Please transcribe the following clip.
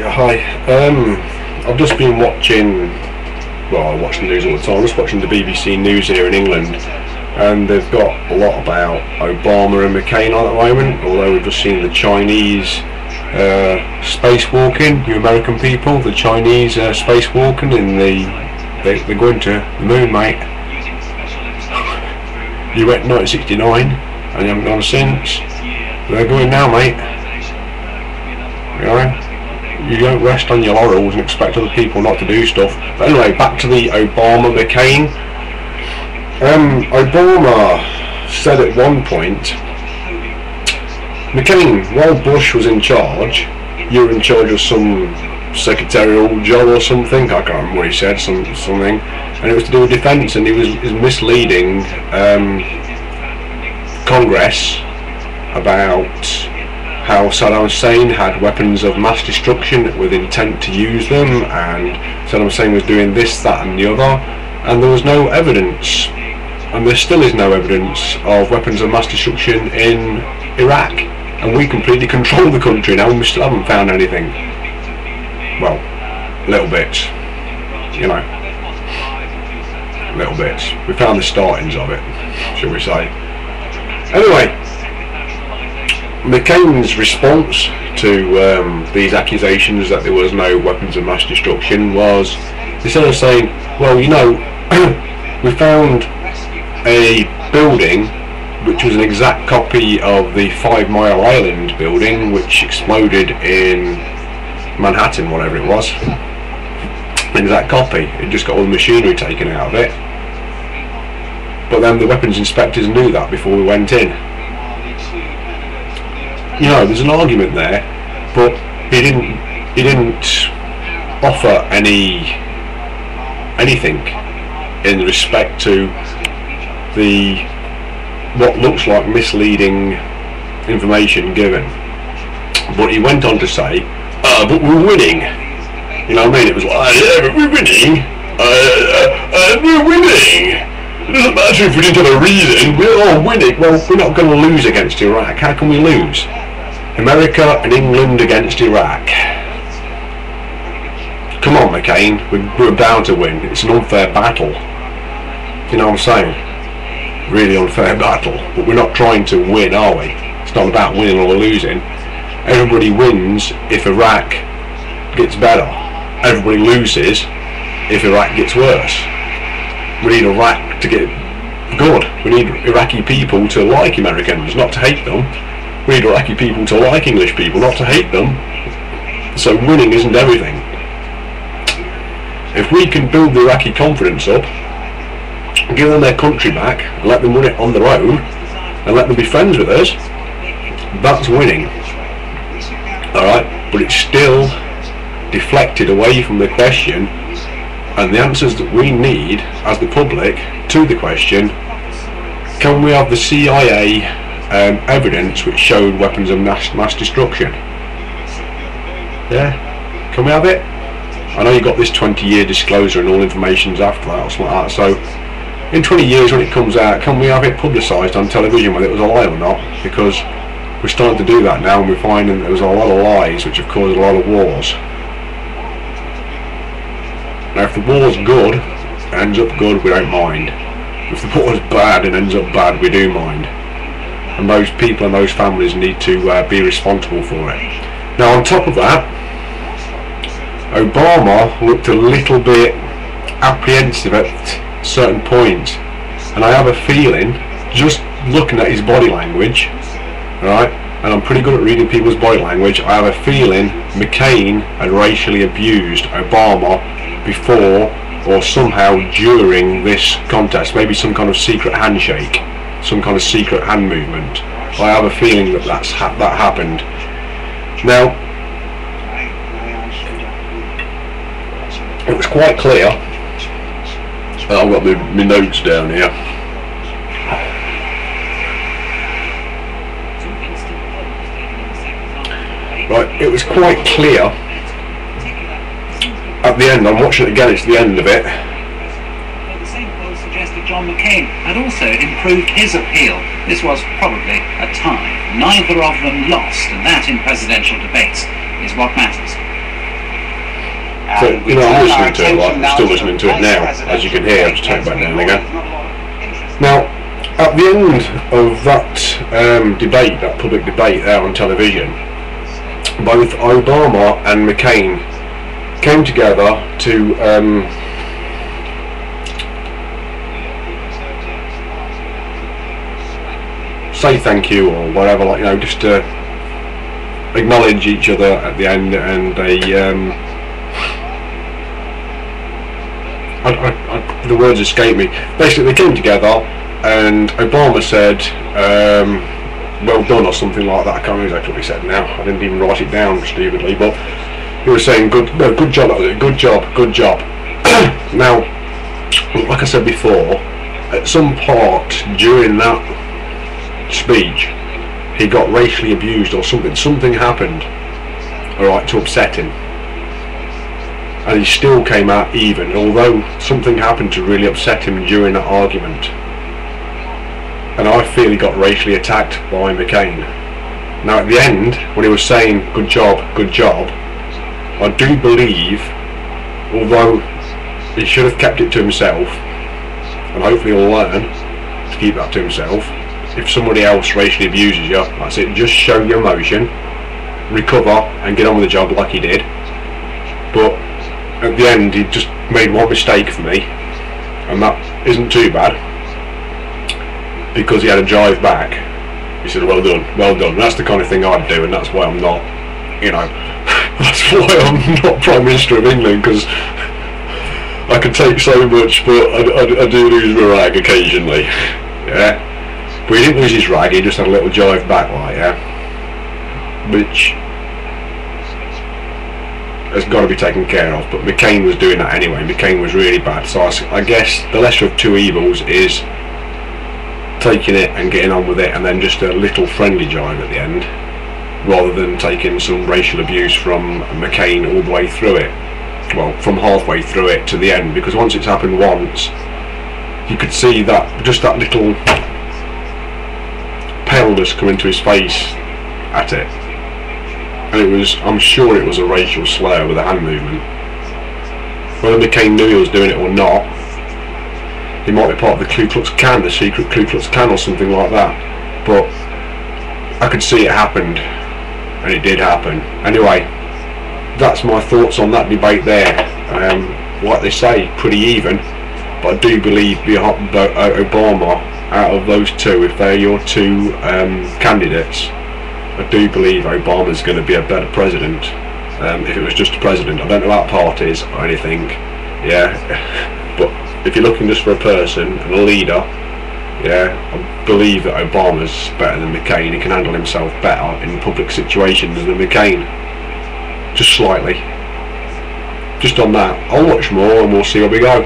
Yeah, hi. I've just been watching, well, I watch the news all the time, I'm just watching the BBC News here in England, and they've got a lot about Obama and McCain on at the moment, although we've just seen the Chinese spacewalking, you American people, the Chinese spacewalking in they're going to the moon, mate. You went 1969 and you haven't gone since. They're going now, mate. You know? You don't rest on your laurels and expect other people not to do stuff. But anyway, back to the Obama-McCain. Obama said at one point, McCain, while Bush was in charge, you were in charge of some secretarial job or something, I can't remember what he said, something, and it was to do with defence, and he was misleading Congress about how Saddam Hussein had weapons of mass destruction with intent to use them, and Saddam Hussein was doing this, that and the other, and there was no evidence, and there still is no evidence of weapons of mass destruction in Iraq, and we completely control the country now and we still haven't found anything. Well, little bits, you know, little bits. We found the startings of it, shall we say. Anyway, McCain's response to these accusations that there was no weapons of mass destruction was, instead of saying, well, you know, we found a building which was an exact copy of the 5 Mile Island building which exploded in Manhattan, whatever it was. An exact copy. It just got all the machinery taken out of it. But then the weapons inspectors knew that before we went in. You know, there's an argument there, but he didn't offer anything in respect to the what looks like misleading information given. But he went on to say, but we're winning. You know what I mean? It was like, yeah, but we're winning. We're winning. It doesn't matter if we didn't have a reason, we're all winning. Well, we're not going to lose against Iraq. How can we lose? America and England against Iraq. Come on, McCain, we're bound to win. It's an unfair battle. You know what I'm saying? Really unfair battle. But we're not trying to win, are we? It's not about winning or losing. Everybody wins if Iraq gets better. Everybody loses if Iraq gets worse. We need Iraq to get good. We need Iraqi people to like Americans, not to hate them. We need Iraqi people to like English people, not to hate them. So winning isn't everything. If we can build the Iraqi confidence up, give them their country back, and let them run it on their own, and let them be friends with us, that's winning. Alright, but it's still deflected away from the question and the answers that we need as the public to the question: can we have the CIA evidence which showed weapons of mass destruction? Yeah, can we have it? I know you got this 20-year disclosure and all information's after that or something like that, so in 20 years when it comes out, can we have it publicised on television whether it was a lie or not? Because we're starting to do that now, and we're finding that there's a lot of lies which have caused a lot of wars. Now if the war's good, ends up good, we don't mind. If the war's bad and ends up bad, we do mind. And those people and those families need to be responsible for it. Now on top of that, Obama looked a little bit apprehensive at certain points, and I have a feeling, just looking at his body language, right, and I'm pretty good at reading people's body language, I have a feeling McCain had racially abused Obama before or somehow during this contest, maybe some kind of secret handshake, some kind of secret hand movement. I have a feeling that that happened. Now, it was quite clear. I've got my notes down here. Right, it was quite clear at the end. I'm watching it again, it's the end of it. The same poll suggested John McCain had also improved his appeal. This was probably a tie. Neither of them lost, and that in presidential debates is what matters. So, you know, I'm listening to it, like, I'm still listening to it now, as you can hear. I'm just talking about now and again. Now, at the end of that debate, that public debate there on television, both Obama and McCain came together to say thank you or whatever, like, you know, just to acknowledge each other at the end, and they the words escape me. Basically, they came together, and Obama said, "Well done" or something like that. I can't remember exactly what he said now. I didn't even write it down stupidly, but he was saying, "Good job, good job, good job." Now, like I said before, at some part during that speech, he got racially abused or something. Something happened, alright, to upset him, and he still came out even, although something happened to really upset him during that argument. And I feel he got racially attacked by McCain. Now, at the end, when he was saying good job, I do believe, although he should have kept it to himself, and hopefully he'll learn to keep that to himself. If somebody else racially abuses you, that's it, just show your emotion, recover and get on with the job like he did. But at the end, he just made one mistake for me, and that isn't too bad, because he had a drive back. He said, well done, well done. That's the kind of thing I'd do, and that's why I'm not, you know, that's why I'm not Prime Minister of England, because I can take so much, but I do lose my rag occasionally. Yeah. But he didn't lose his rag, he just had a little jive back, like, yeah, which has got to be taken care of. But McCain was doing that anyway. McCain was really bad, so I guess the lesser of two evils is taking it and getting on with it, and then just a little friendly jive at the end, rather than taking some racial abuse from McCain all the way through it. Well, from halfway through it to the end, because once it's happened once, you could see that, just that little paleness come into his face at it, and it was, I'm sure it was a racial slur with a hand movement. Whether McCain knew he was doing it or not, he might be part of the Ku Klux Klan, the secret Ku Klux Klan or something like that, but I could see it happened, and it did happen. Anyway, that's my thoughts on that debate there. Like they say, pretty even, but I do believe Obama, out of those two, if they're your two candidates, I do believe Obama's going to be a better president. If it was just a president, I don't know about parties or anything, yeah, but if you're looking just for a person and a leader, yeah, I believe that Obama's better than McCain. He can handle himself better in public situations than McCain, just slightly. Just on that, I'll watch more and we'll see where we go.